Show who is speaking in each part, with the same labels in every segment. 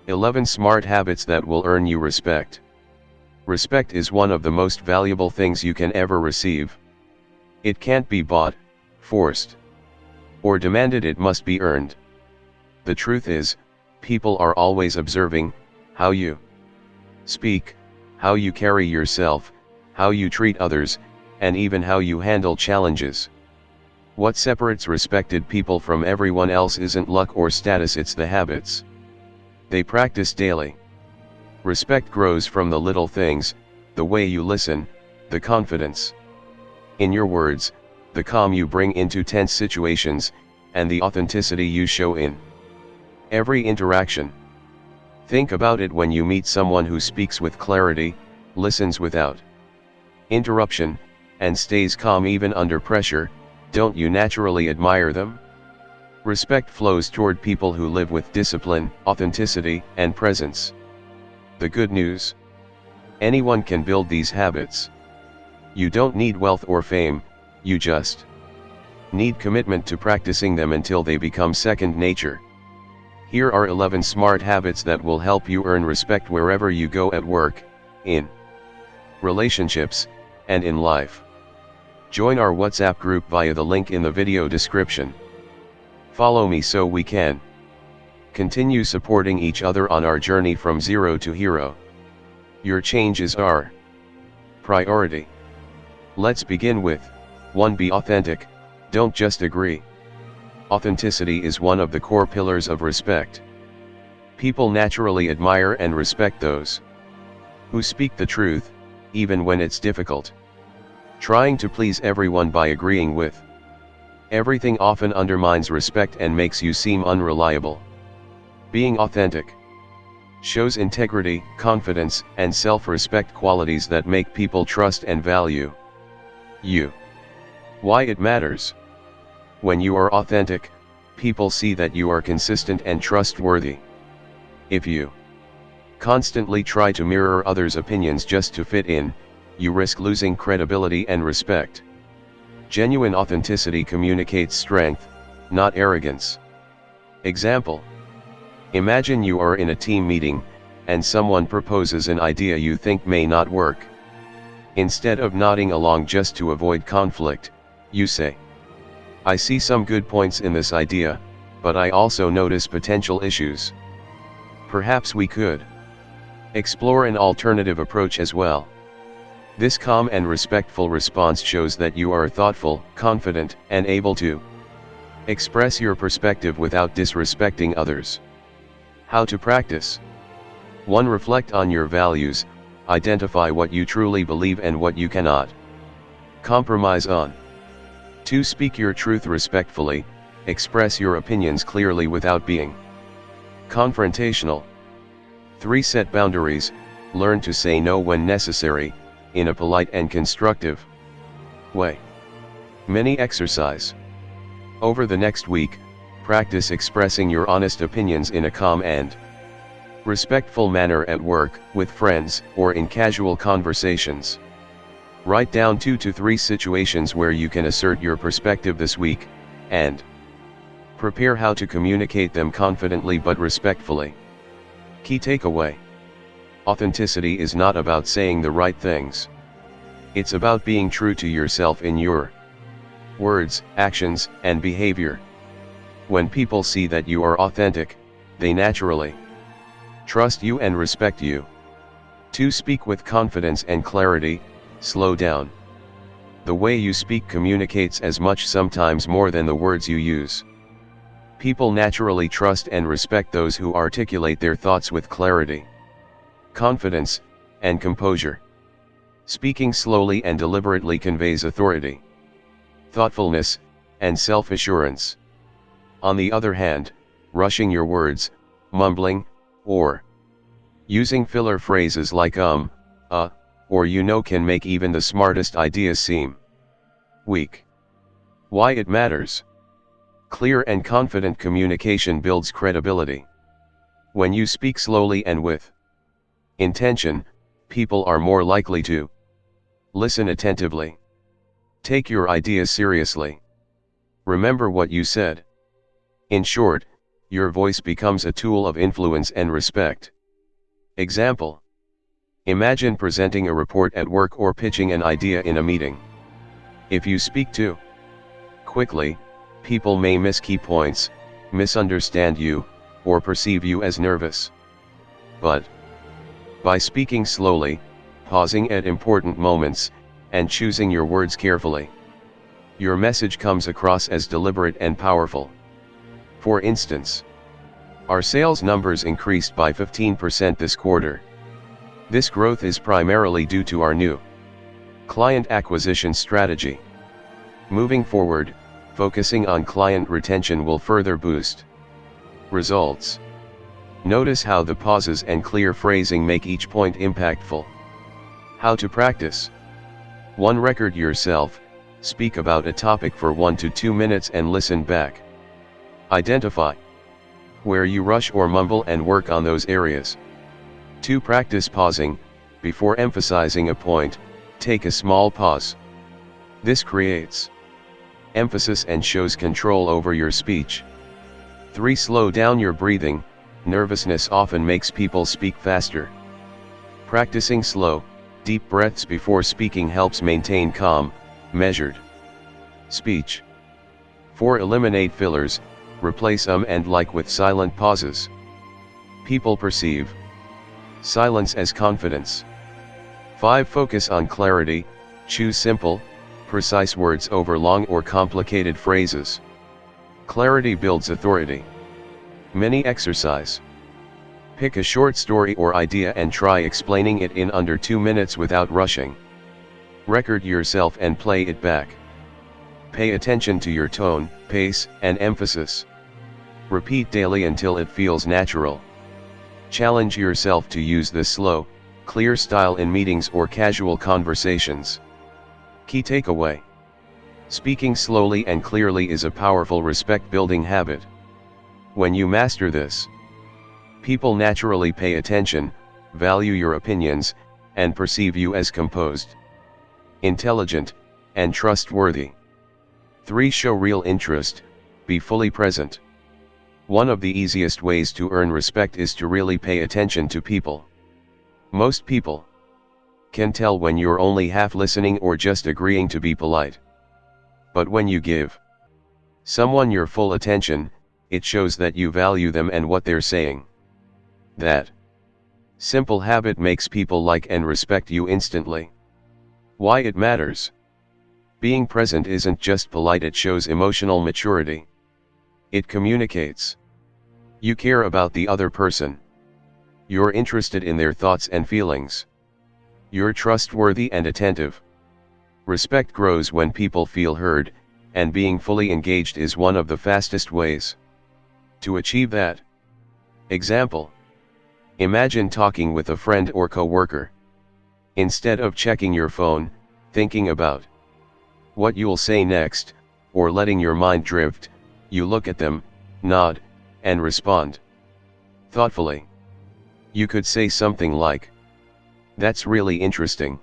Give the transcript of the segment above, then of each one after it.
Speaker 1: 11 Smart Habits that will earn you respect. Respect is one of the most valuable things you can ever receive. It can't be bought, forced, or demanded. It must be earned. The truth is, people are always observing how you speak, how you carry yourself, how you treat others, and even how you handle challenges. What separates respected people from everyone else isn't luck or status, it's the habits they practice daily. Respect grows from the little things, the way you listen, the confidence in your words, the calm you bring into tense situations, and the authenticity you show in every interaction. Think about it: when you meet someone who speaks with clarity, listens without interruption, and stays calm even under pressure, don't you naturally admire them? Respect flows toward people who live with discipline, authenticity, and presence. The good news? Anyone can build these habits. You don't need wealth or fame, you just need commitment to practicing them until they become second nature. Here are 11 smart habits that will help you earn respect wherever you go, at work, in relationships, and in life. Join our WhatsApp group via the link in the video description. Follow me so we can continue supporting each other on our journey from zero to hero. Your change is our priority. Let's begin with 1. Be authentic, don't just agree. Authenticity is one of the core pillars of respect. People naturally admire and respect those who speak the truth, even when it's difficult. Trying to please everyone by agreeing with everything often undermines respect and makes you seem unreliable. Being authentic shows integrity, confidence, and self-respect, qualities that make people trust and value you. Why it matters? When you are authentic, people see that you are consistent and trustworthy. If you constantly try to mirror others' opinions just to fit in, you risk losing credibility and respect. Genuine authenticity communicates strength, not arrogance. Example: imagine you are in a team meeting, and someone proposes an idea you think may not work. Instead of nodding along just to avoid conflict, you say, "I see some good points in this idea, but I also notice potential issues. Perhaps we could explore an alternative approach as well." This calm and respectful response shows that you are thoughtful, confident, and able to express your perspective without disrespecting others. How to practice? 1. Reflect on your values, identify what you truly believe and what you cannot compromise on. 2. Speak your truth respectfully, express your opinions clearly without being confrontational. 3. Set boundaries, learn to say no when necessary, in a polite and constructive way. Many exercise. Over the next week, practice expressing your honest opinions in a calm and respectful manner at work, with friends, or in casual conversations. Write down 2 to 3 situations where you can assert your perspective this week, and prepare how to communicate them confidently but respectfully. Key takeaway: authenticity is not about saying the right things. It's about being true to yourself in your words, actions, and behavior. When people see that you are authentic, they naturally trust you and respect you. 2. Speak with confidence and clarity, slow down. The way you speak communicates as much, sometimes more, than the words you use. People naturally trust and respect those who articulate their thoughts with clarity, confidence, and composure. Speaking slowly and deliberately conveys authority, thoughtfulness, and self-assurance. On the other hand, rushing your words, mumbling, or using filler phrases like or can make even the smartest ideas seem weak. Why it matters? Clear and confident communication builds credibility. When you speak slowly and with intention, people are more likely to listen attentively, take your ideas seriously, remember what you said. In short, your voice becomes a tool of influence and respect. Example: imagine presenting a report at work or pitching an idea in a meeting. If you speak too quickly, people may miss key points, misunderstand you, or perceive you as nervous. But by speaking slowly, pausing at important moments, and choosing your words carefully, your message comes across as deliberate and powerful. For instance, our sales numbers increased by 15% this quarter. This growth is primarily due to our new client acquisition strategy. Moving forward, focusing on client retention will further boost results. Notice how the pauses and clear phrasing make each point impactful. How to practice: 1. Record yourself, speak about a topic for 1 to 2 minutes and listen back. Identify where you rush or mumble and work on those areas. 2. Practice pausing, before emphasizing a point, take a small pause. This creates emphasis and shows control over your speech. 3. Slow down your breathing, nervousness often makes people speak faster. Practicing slow, deep breaths before speaking helps maintain calm, measured speech. 4. Eliminate fillers, replace and like with silent pauses. People perceive silence as confidence. 5. Focus on clarity, choose simple, precise words over long or complicated phrases. Clarity builds authority. Mini exercise: pick a short story or idea and try explaining it in under 2 minutes without rushing. Record yourself and play it back. Pay attention to your tone, pace, and emphasis. Repeat daily until it feels natural. Challenge yourself to use this slow, clear style in meetings or casual conversations. Key takeaway: speaking slowly and clearly is a powerful respect-building habit. When you master this, people naturally pay attention, value your opinions, and perceive you as composed, intelligent, and trustworthy. 3. Show real interest, be fully present. One of the easiest ways to earn respect is to really pay attention to people. Most people can tell when you're only half listening or just agreeing to be polite. But when you give someone your full attention, it shows that you value them and what they're saying. That simple habit makes people like and respect you instantly. Why it matters: being present isn't just polite, it shows emotional maturity. It communicates you care about the other person. You're interested in their thoughts and feelings. You're trustworthy and attentive. Respect grows when people feel heard, and being fully engaged is one of the fastest ways to achieve that. Example: imagine talking with a friend or co-worker. Instead of checking your phone, thinking about what you'll say next, or letting your mind drift, you look at them, nod, and respond thoughtfully. You could say something like, "That's really interesting.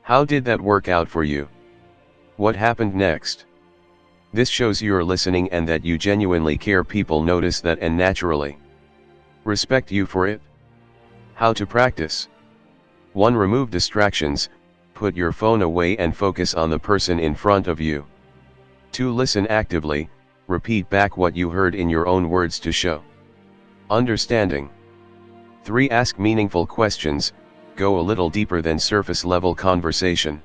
Speaker 1: How did that work out for you? What happened next?" This shows you're listening and that you genuinely care. People notice that and naturally respect you for it. How to practice: 1. Remove distractions, put your phone away and focus on the person in front of you. 2. Listen actively, repeat back what you heard in your own words to show understanding. 3. Ask meaningful questions, go a little deeper than surface level conversation.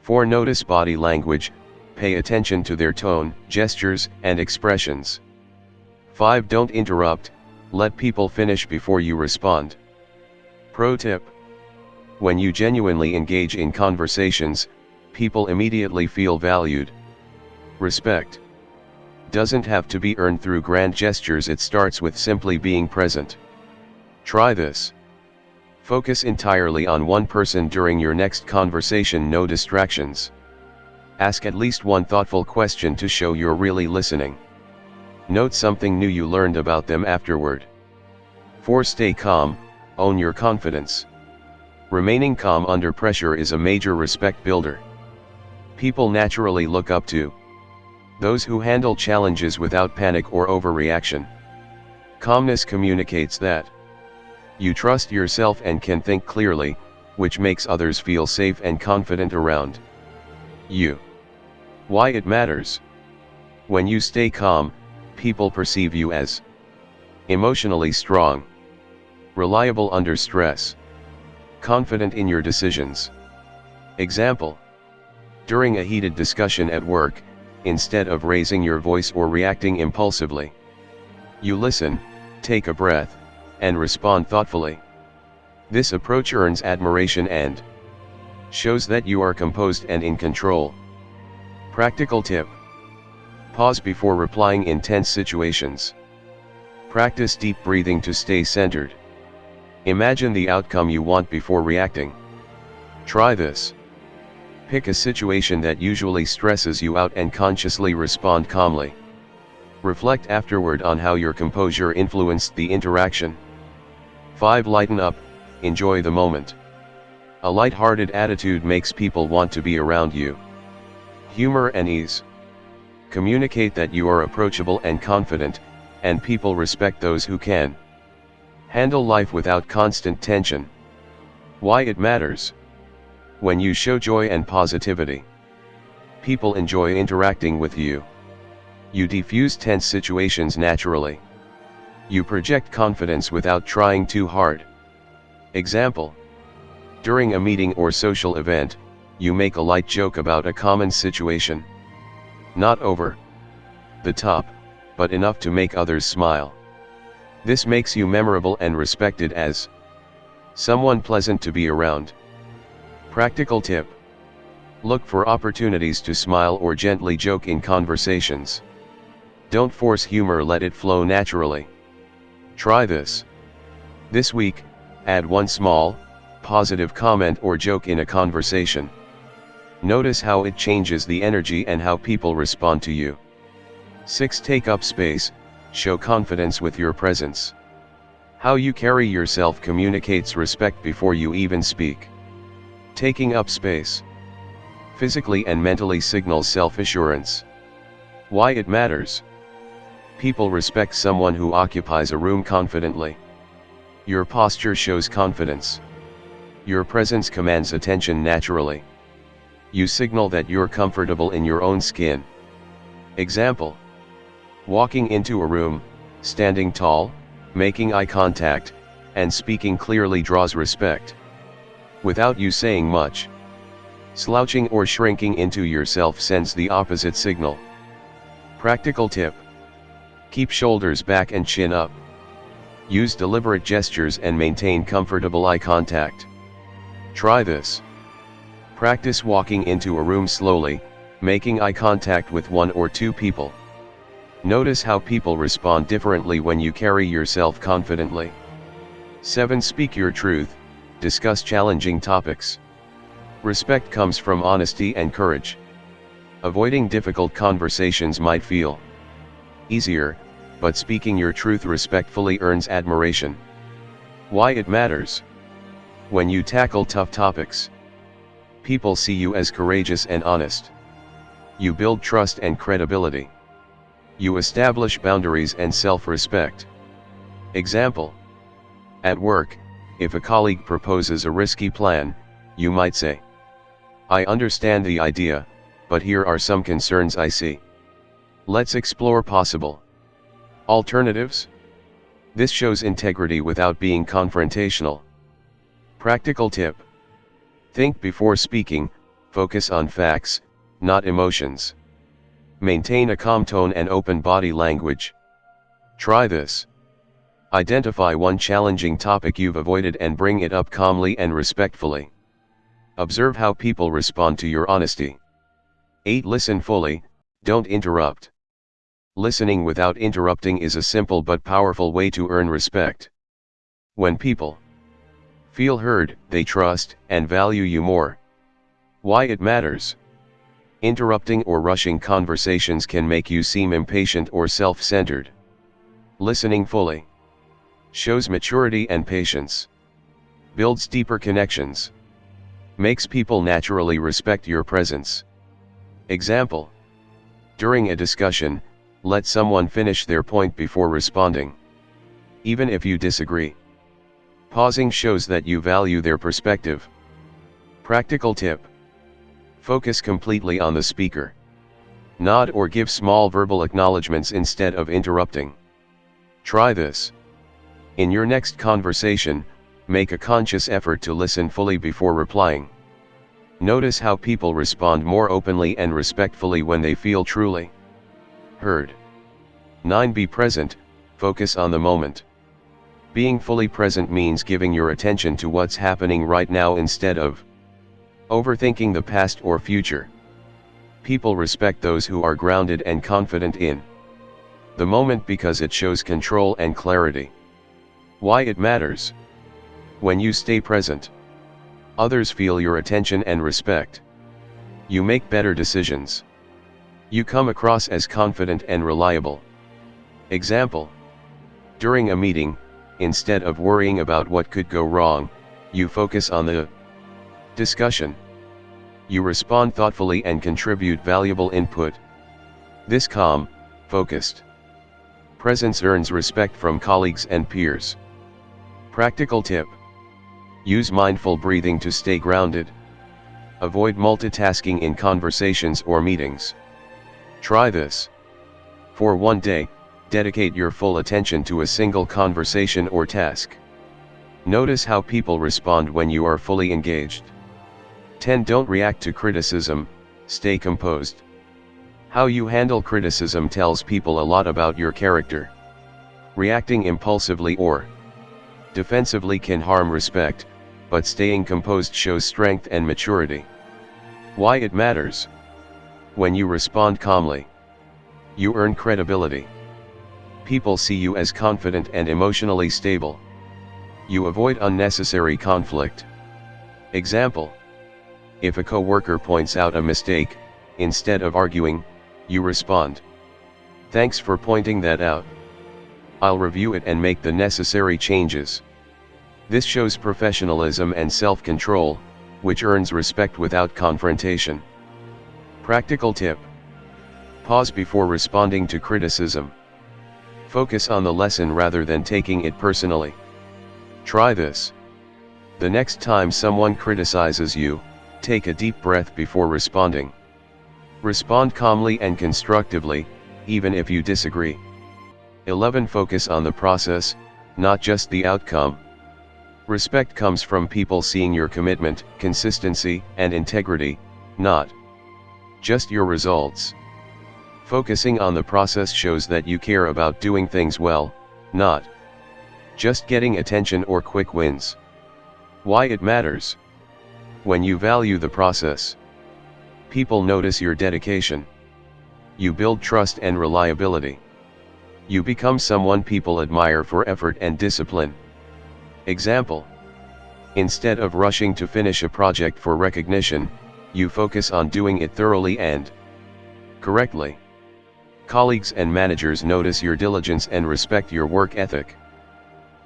Speaker 1: 4. Notice body language, pay attention to their tone, gestures, and expressions. 5. Don't interrupt, let people finish before you respond. Pro tip: when you genuinely engage in conversations, people immediately feel valued. Respect doesn't have to be earned through grand gestures, it starts with simply being present. Try this. Focus entirely on one person during your next conversation, no distractions. Ask at least one thoughtful question to show you're really listening. Note something new you learned about them afterward. 4. Stay calm, own your confidence. Remaining calm under pressure is a major respect builder. People naturally look up to those who handle challenges without panic or overreaction. Calmness communicates that you trust yourself and can think clearly, which makes others feel safe and confident around you. Why it matters. When you stay calm, people perceive you as emotionally strong, reliable under stress, confident in your decisions. Example: during a heated discussion at work, instead of raising your voice or reacting impulsively, you listen, take a breath, and respond thoughtfully. This approach earns admiration and shows that you are composed and in control. Practical tip: pause before replying in tense situations. Practice deep breathing to stay centered. Imagine the outcome you want before reacting. Try this. Pick a situation that usually stresses you out and consciously respond calmly. Reflect afterward on how your composure influenced the interaction. 5. Lighten up, enjoy the moment. A light-hearted attitude makes people want to be around you. Humor and ease communicate that you are approachable and confident, and people respect those who can handle life without constant tension. Why it matters. When you show joy and positivity, people enjoy interacting with you. You diffuse tense situations naturally. You project confidence without trying too hard. Example: during a meeting or social event, you make a light joke about a common situation. Not over the top, but enough to make others smile. This makes you memorable and respected as someone pleasant to be around. Practical tip: look for opportunities to smile or gently joke in conversations. Don't force humor, let it flow naturally. Try this. This week, add one small, positive comment or joke in a conversation. Notice how it changes the energy and how people respond to you. 6. Take up space, show confidence with your presence. How you carry yourself communicates respect before you even speak. Taking up space physically and mentally signals self-assurance. Why it matters. People respect someone who occupies a room confidently. Your posture shows confidence. Your presence commands attention naturally. You signal that you're comfortable in your own skin. Example: walking into a room, standing tall, making eye contact, and speaking clearly draws respect without you saying much. Slouching or shrinking into yourself sends the opposite signal. Practical tip: keep shoulders back and chin up. Use deliberate gestures and maintain comfortable eye contact. Try this. Practice walking into a room slowly, making eye contact with one or two people. Notice how people respond differently when you carry yourself confidently. 7. Speak your truth, discuss challenging topics. Respect comes from honesty and courage. Avoiding difficult conversations might feel easier, but speaking your truth respectfully earns admiration. Why it matters. When you tackle tough topics, people see you as courageous and honest. You build trust and credibility. You establish boundaries and self-respect. Example: at work, if a colleague proposes a risky plan, you might say, "I understand the idea, but here are some concerns I see. Let's explore possible alternatives." This shows integrity without being confrontational. Practical tip: think before speaking, focus on facts, not emotions. Maintain a calm tone and open body language. Try this. Identify one challenging topic you've avoided and bring it up calmly and respectfully. Observe how people respond to your honesty. 8. Listen fully, don't interrupt. Listening without interrupting is a simple but powerful way to earn respect. When people feel heard, they trust and value you more. Why it matters. Interrupting or rushing conversations can make you seem impatient or self-centered. Listening fully shows maturity and patience. Builds deeper connections. Makes people naturally respect your presence. Example: during a discussion, let someone finish their point before responding. even if you disagree. Pausing shows that you value their perspective. Practical tip: focus completely on the speaker. Nod or give small verbal acknowledgements instead of interrupting. Try this. In your next conversation, make a conscious effort to listen fully before replying. Notice how people respond more openly and respectfully when they feel truly heard. 9. Be present, focus on the moment. Being fully present means giving your attention to what's happening right now instead of overthinking the past or future. People respect those who are grounded and confident in the moment because it shows control and clarity. Why it matters: when you stay present, others feel your attention and respect. You make better decisions. You come across as confident and reliable. Example: during a meeting, instead of worrying about what could go wrong, you focus on the discussion. You respond thoughtfully and contribute valuable input. This calm, focused presence earns respect from colleagues and peers. Practical tip: use mindful breathing to stay grounded. Avoid multitasking in conversations or meetings. Try this. For one day, dedicate your full attention to a single conversation or task. Notice how people respond when you are fully engaged. 10. Don't react to criticism, stay composed. How you handle criticism tells people a lot about your character. Reacting impulsively or defensively can harm respect, but staying composed shows strength and maturity. Why it matters: when you respond calmly, you earn credibility. People see you as confident and emotionally stable. You avoid unnecessary conflict. Example: if a coworker points out a mistake, instead of arguing, you respond, "Thanks for pointing that out. I'll review it and make the necessary changes." This shows professionalism and self-control, which earns respect without confrontation. Practical tip: pause before responding to criticism. Focus on the lesson rather than taking it personally. Try this. The next time someone criticizes you, take a deep breath before responding. Respond calmly and constructively, even if you disagree. 11. Focus on the process, not just the outcome. Respect comes from people seeing your commitment, consistency, and integrity, not just your results. Focusing on the process shows that you care about doing things well, not just getting attention or quick wins. Why it matters: when you value the process, people notice your dedication. You build trust and reliability. You become someone people admire for effort and discipline. Example: instead of rushing to finish a project for recognition, you focus on doing it thoroughly and correctly. Colleagues and managers notice your diligence and respect your work ethic.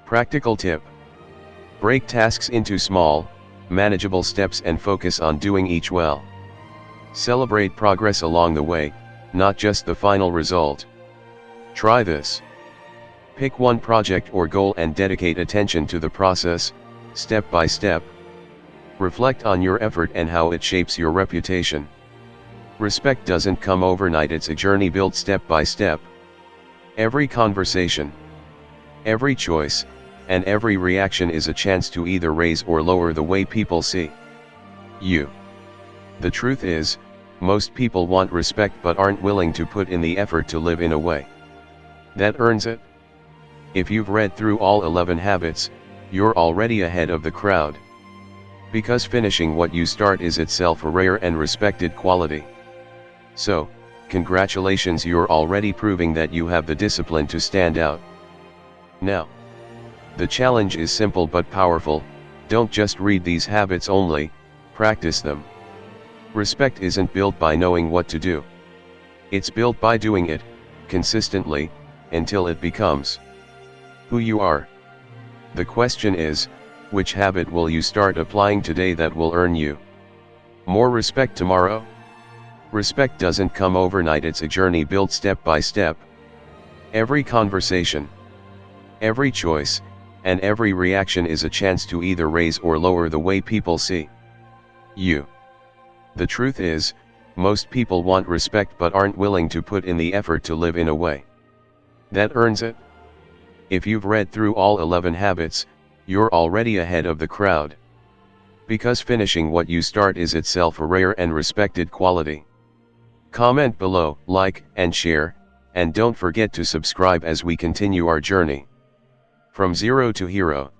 Speaker 1: Practical tip: break tasks into small, manageable steps and focus on doing each well. Celebrate progress along the way, not just the final result. Try this. Pick one project or goal and dedicate attention to the process, step by step. Reflect on your effort and how it shapes your reputation. Respect doesn't come overnight, it's a journey built step by step. Every conversation, every choice, and every reaction is a chance to either raise or lower the way people see you. The truth is, most people want respect but aren't willing to put in the effort to live in a way that earns it. If you've read through all 11 habits, you're already ahead of the crowd. Because finishing what you start is itself a rare and respected quality. So, congratulations, you're already proving that you have the discipline to stand out. Now, the challenge is simple but powerful: don't just read these habits only, practice them. Respect isn't built by knowing what to do. It's built by doing it, consistently, until it becomes who you are. The question is, which habit will you start applying today that will earn you more respect tomorrow? Respect doesn't come overnight, it's a journey built step by step. Every conversation, Every choice, and every reaction is a chance to either raise or lower the way people see you. The truth is, most people want respect but aren't willing to put in the effort to live in a way that earns it. If you've read through all 11 habits, you're already ahead of the crowd. Because finishing what you start is itself a rare and respected quality. Comment below, like, and share, and don't forget to subscribe as we continue our journey from zero to hero.